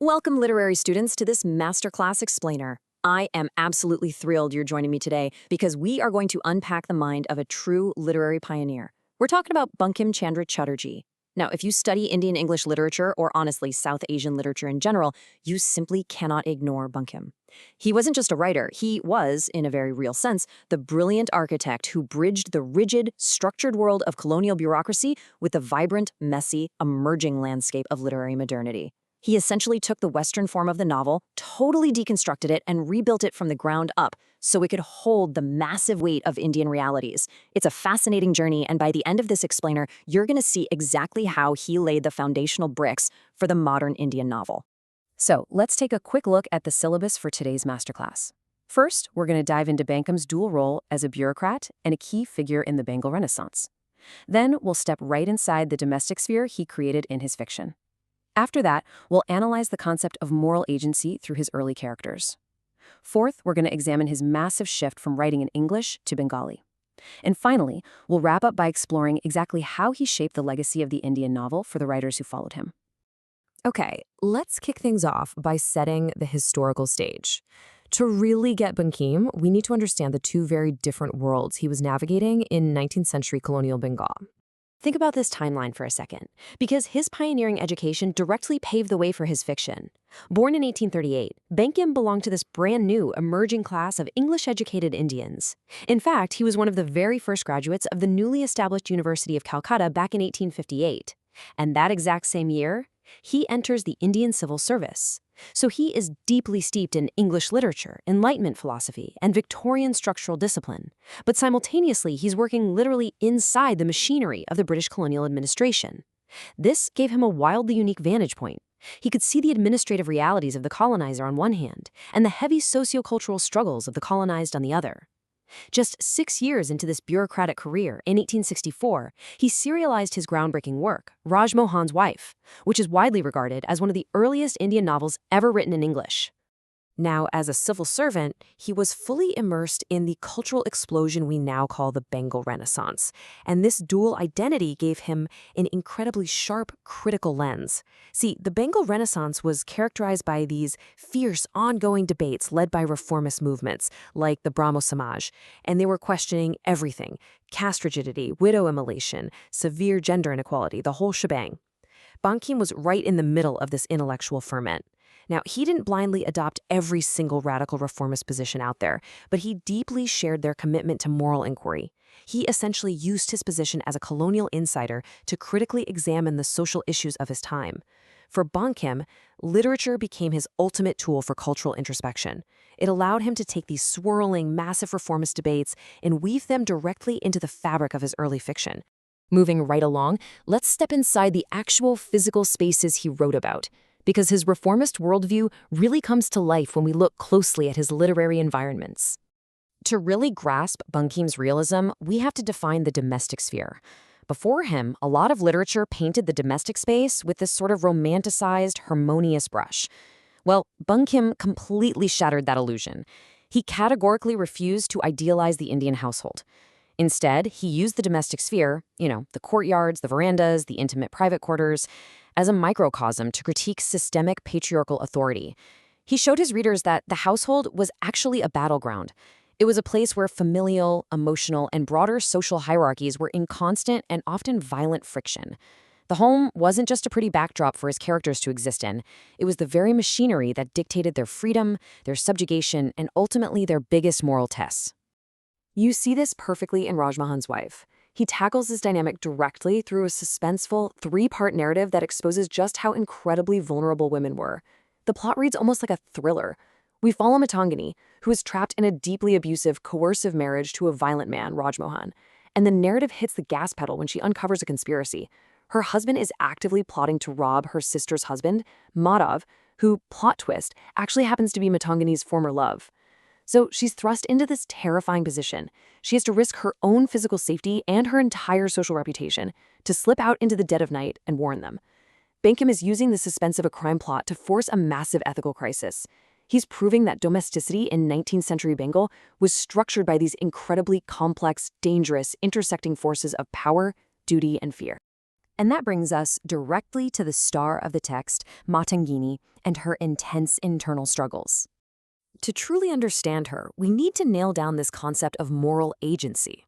Welcome, literary students, to this Masterclass Explainer. I am absolutely thrilled you're joining me today because we are going to unpack the mind of a true literary pioneer. We're talking about Bankim Chandra Chatterjee. Now, if you study Indian English literature, or honestly, South Asian literature in general, you simply cannot ignore Bankim. He wasn't just a writer, he was, in a very real sense, the brilliant architect who bridged the rigid, structured world of colonial bureaucracy with the vibrant, messy, emerging landscape of literary modernity. He essentially took the Western form of the novel, totally deconstructed it, and rebuilt it from the ground up so it could hold the massive weight of Indian realities. It's a fascinating journey, and by the end of this explainer, you're going to see exactly how he laid the foundational bricks for the modern Indian novel. So let's take a quick look at the syllabus for today's masterclass. First, we're going to dive into Bankim's dual role as a bureaucrat and a key figure in the Bengal Renaissance. Then we'll step right inside the domestic sphere he created in his fiction. After that, we'll analyze the concept of moral agency through his early characters. Fourth, we're going to examine his massive shift from writing in English to Bengali. And finally, we'll wrap up by exploring exactly how he shaped the legacy of the Indian novel for the writers who followed him. Okay, let's kick things off by setting the historical stage. To really get Bankim, we need to understand the two very different worlds he was navigating in 19th century colonial Bengal. Think about this timeline for a second, because his pioneering education directly paved the way for his fiction. Born in 1838, Bankim belonged to this brand new, emerging class of English-educated Indians. In fact, he was one of the very first graduates of the newly established University of Calcutta back in 1858. And that exact same year, he enters the Indian Civil Service. So he is deeply steeped in English literature, Enlightenment philosophy, and Victorian structural discipline. But simultaneously, he's working literally inside the machinery of the British colonial administration. This gave him a wildly unique vantage point. He could see the administrative realities of the colonizer on one hand, and the heavy sociocultural struggles of the colonized on the other. Just 6 years into this bureaucratic career, in 1864, he serialized his groundbreaking work, Rajmohan's Wife, which is widely regarded as one of the earliest Indian novels ever written in English. Now, as a civil servant, he was fully immersed in the cultural explosion we now call the Bengal Renaissance, and this dual identity gave him an incredibly sharp, critical lens. See, the Bengal Renaissance was characterized by these fierce, ongoing debates led by reformist movements, like the Brahmo Samaj, and they were questioning everything: caste rigidity, widow immolation, severe gender inequality, the whole shebang. Bankim was right in the middle of this intellectual ferment. Now, he didn't blindly adopt every single radical reformist position out there, but he deeply shared their commitment to moral inquiry. He essentially used his position as a colonial insider to critically examine the social issues of his time. For Bankim, literature became his ultimate tool for cultural introspection. It allowed him to take these swirling, massive reformist debates and weave them directly into the fabric of his early fiction. Moving right along, let's step inside the actual physical spaces he wrote about, because his reformist worldview really comes to life when we look closely at his literary environments. To really grasp Bankim's realism, we have to define the domestic sphere. Before him, a lot of literature painted the domestic space with this sort of romanticized, harmonious brush. Well, Bankim completely shattered that illusion. He categorically refused to idealize the Indian household. Instead, he used the domestic sphere, the courtyards, the verandas, the intimate private quarters, as a microcosm to critique systemic patriarchal authority. He showed his readers that the household was actually a battleground. It was a place where familial, emotional, and broader social hierarchies were in constant and often violent friction. The home wasn't just a pretty backdrop for his characters to exist in. It was the very machinery that dictated their freedom, their subjugation, and ultimately their biggest moral tests. You see this perfectly in Rajmohan's Wife. He tackles this dynamic directly through a suspenseful, 3-part narrative that exposes just how incredibly vulnerable women were. The plot reads almost like a thriller. We follow Matangini, who is trapped in a deeply abusive, coercive marriage to a violent man, Rajmohan. And the narrative hits the gas pedal when she uncovers a conspiracy. Her husband is actively plotting to rob her sister's husband, Madhav, who, plot twist, actually happens to be Matangini's former love. So she's thrust into this terrifying position. She has to risk her own physical safety and her entire social reputation to slip out into the dead of night and warn them. Bankim is using the suspense of a crime plot to force a massive ethical crisis. He's proving that domesticity in 19th century Bengal was structured by these incredibly complex, dangerous, intersecting forces of power, duty, and fear. And that brings us directly to the star of the text, Matangini, and her intense internal struggles. To truly understand her, we need to nail down this concept of moral agency.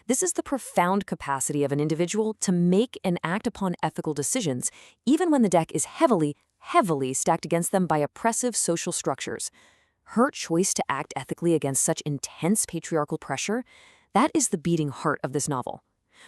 This is the profound capacity of an individual to make and act upon ethical decisions, even when the deck is heavily, heavily stacked against them by oppressive social structures. Her choice to act ethically against such intense patriarchal pressure, that is the beating heart of this novel.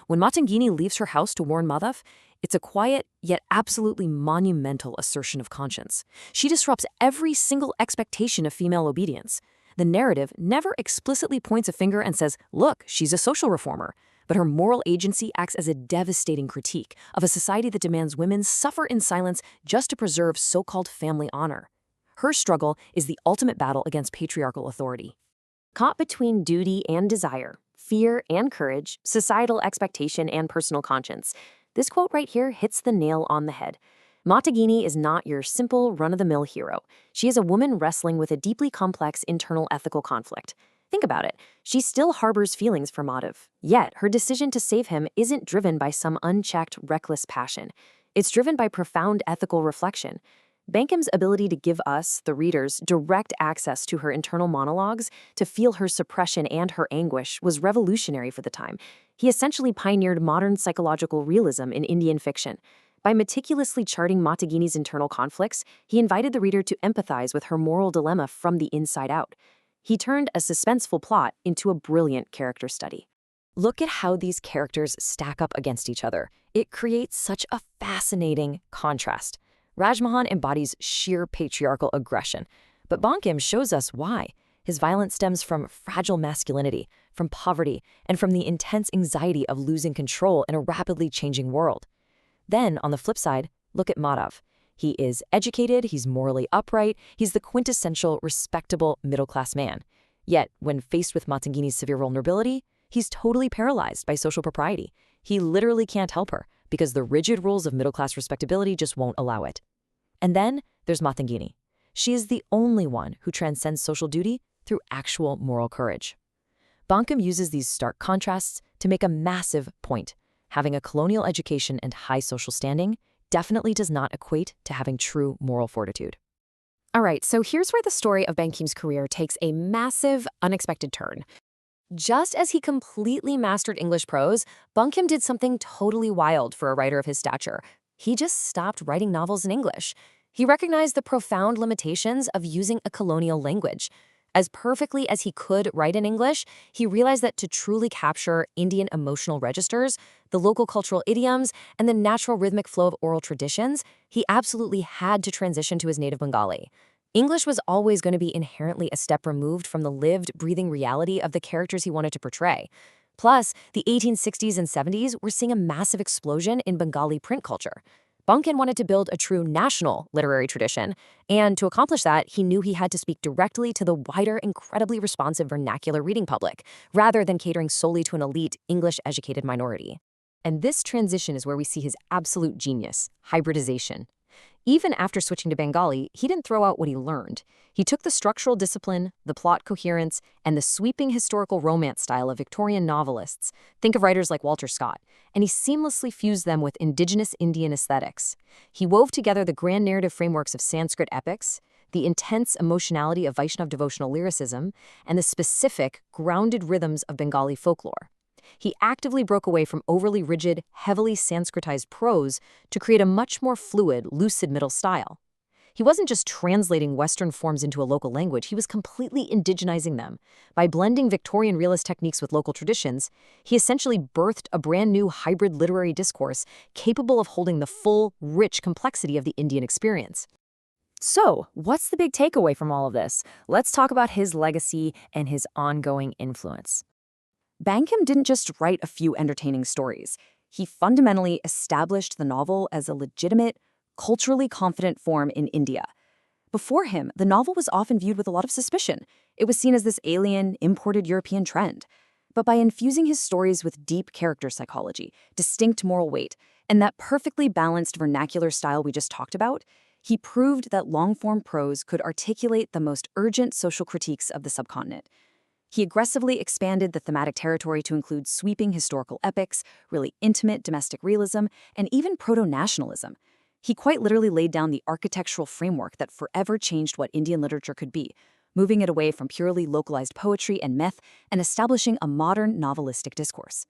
When Matangini leaves her house to warn Madhav, it's a quiet yet absolutely monumental assertion of conscience. She disrupts every single expectation of female obedience. The narrative never explicitly points a finger and says, look, she's a social reformer. But her moral agency acts as a devastating critique of a society that demands women suffer in silence just to preserve so-called family honor. Her struggle is the ultimate battle against patriarchal authority. Caught between duty and desire, fear and courage, societal expectation and personal conscience, this quote right here hits the nail on the head. Matangini is not your simple, run-of-the-mill hero. She is a woman wrestling with a deeply complex internal ethical conflict. Think about it. She still harbors feelings for Madhav, yet her decision to save him isn't driven by some unchecked, reckless passion. It's driven by profound ethical reflection. Bankim's ability to give us, the readers, direct access to her internal monologues, to feel her suppression and her anguish, was revolutionary for the time. He essentially pioneered modern psychological realism in Indian fiction. By meticulously charting Matangini's internal conflicts, he invited the reader to empathize with her moral dilemma from the inside out. He turned a suspenseful plot into a brilliant character study. Look at how these characters stack up against each other. It creates such a fascinating contrast. Rajmohan embodies sheer patriarchal aggression, but Bankim shows us why. His violence stems from fragile masculinity, from poverty, and from the intense anxiety of losing control in a rapidly changing world. Then, on the flip side, look at Madhav. He is educated, he's morally upright, he's the quintessential, respectable middle-class man. Yet, when faced with Matangini's severe vulnerability, he's totally paralyzed by social propriety. He literally can't help her, because the rigid rules of middle-class respectability just won't allow it. And then there's Matangini. She is the only one who transcends social duty through actual moral courage. Bankim uses these stark contrasts to make a massive point. Having a colonial education and high social standing definitely does not equate to having true moral fortitude. All right, so here's where the story of Bankim's career takes a massive, unexpected turn. Just as he completely mastered English prose, Bankim did something totally wild for a writer of his stature. He just stopped writing novels in English. He recognized the profound limitations of using a colonial language. As perfectly as he could write in English, he realized that to truly capture Indian emotional registers, the local cultural idioms, and the natural rhythmic flow of oral traditions, he absolutely had to transition to his native Bengali. English was always going to be inherently a step removed from the lived, breathing reality of the characters he wanted to portray. Plus, the 1860s and 70s were seeing a massive explosion in Bengali print culture. Bankim wanted to build a true national literary tradition, and to accomplish that, he knew he had to speak directly to the wider, incredibly responsive vernacular reading public, rather than catering solely to an elite, English-educated minority. And this transition is where we see his absolute genius, hybridization. Even after switching to Bengali, he didn't throw out what he learned. He took the structural discipline, the plot coherence, and the sweeping historical romance style of Victorian novelists, think of writers like Walter Scott, and he seamlessly fused them with indigenous Indian aesthetics. He wove together the grand narrative frameworks of Sanskrit epics, the intense emotionality of Vaishnav devotional lyricism, and the specific, grounded rhythms of Bengali folklore. He actively broke away from overly rigid, heavily Sanskritized prose to create a much more fluid, lucid middle style. He wasn't just translating Western forms into a local language, he was completely indigenizing them. By blending Victorian realist techniques with local traditions, he essentially birthed a brand new hybrid literary discourse capable of holding the full, rich complexity of the Indian experience. So, what's the big takeaway from all of this? Let's talk about his legacy and his ongoing influence. Bankim didn't just write a few entertaining stories. He fundamentally established the novel as a legitimate, culturally confident form in India. Before him, the novel was often viewed with a lot of suspicion. It was seen as this alien, imported European trend. But by infusing his stories with deep character psychology, distinct moral weight, and that perfectly balanced vernacular style we just talked about, he proved that long-form prose could articulate the most urgent social critiques of the subcontinent. He aggressively expanded the thematic territory to include sweeping historical epics, really intimate domestic realism, and even proto-nationalism. He quite literally laid down the architectural framework that forever changed what Indian literature could be, moving it away from purely localized poetry and myth and establishing a modern novelistic discourse.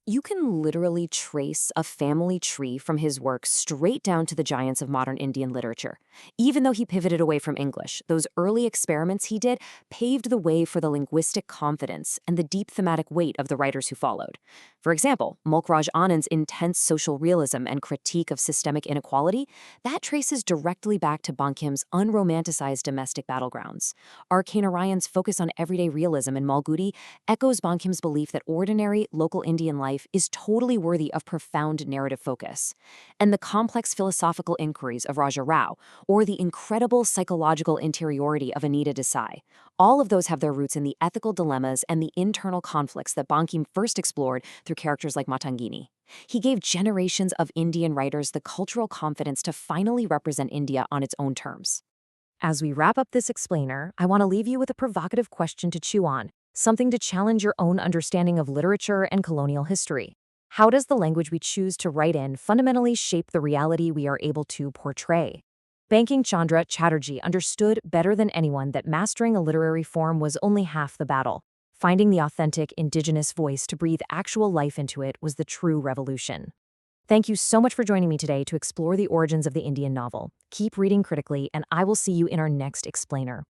You can literally trace a family tree from his work straight down to the giants of modern Indian literature. Even though he pivoted away from English, those early experiments he did paved the way for the linguistic confidence and the deep thematic weight of the writers who followed. For example, Mulkraj Anand's intense social realism and critique of systemic inequality, that traces directly back to Bankim's unromanticized domestic battlegrounds. R.K. Narayan's focus on everyday realism in Malgudi echoes Bankim's belief that ordinary, local Indian life is totally worthy of profound narrative focus. And the complex philosophical inquiries of Raja Rao, or the incredible psychological interiority of Anita Desai, all of those have their roots in the ethical dilemmas and the internal conflicts that Bankim first explored through characters like Matangini. He gave generations of Indian writers the cultural confidence to finally represent India on its own terms. As we wrap up this explainer, I want to leave you with a provocative question to chew on, something to challenge your own understanding of literature and colonial history. How does the language we choose to write in fundamentally shape the reality we are able to portray? Bankim Chandra Chatterjee understood better than anyone that mastering a literary form was only half the battle. Finding the authentic, indigenous voice to breathe actual life into it was the true revolution. Thank you so much for joining me today to explore the origins of the Indian novel. Keep reading critically, and I will see you in our next explainer.